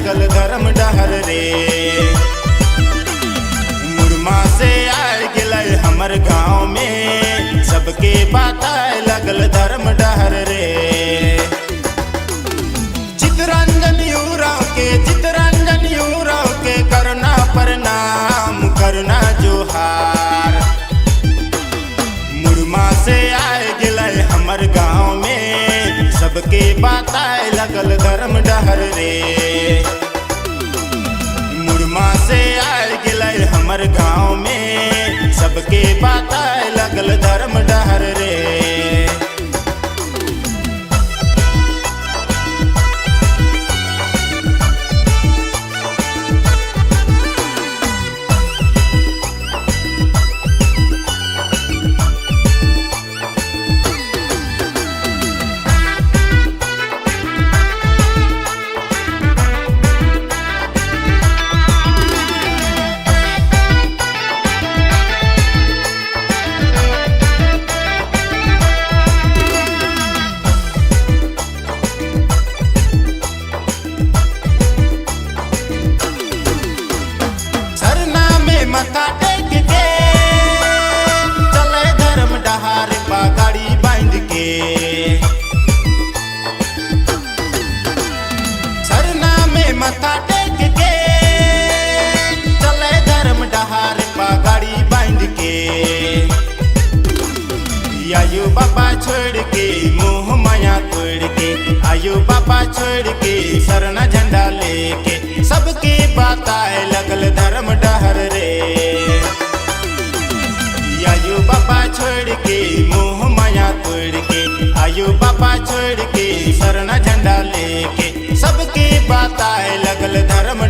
लगल धर्म डहर रे। मुरमा से आए गिलय हमर गाँव में, सबके बताए लगल धर्म डहर रे। चितरंजन यूराव के करना प्रणाम करना जोहार। मुरमा से आए गिलय हमर गाँव में, सबके बताए लगल धर्म डहर रे। मुरमा से आए गिलय हमर गाँव में, सबके बताए लगल धर्म डहर रे। मथा टेक के चले धर्म डहार पगाड़ी बांध के। सरना में मथा टेक के चले धर्म डहार पगाड़ी बांध के। आयो बाबा छोड़ के मोह माया तोड़ के, आयो बाबा छोड़ के सरना झंडा लेके, सबके बताए लगल धर्म डहर रे। आयो बाबा छोड़ के मोह माया तोड़ के, आयो बाबा छोड़ के सरना झंडा लेके, सबके बताए लगल धर्म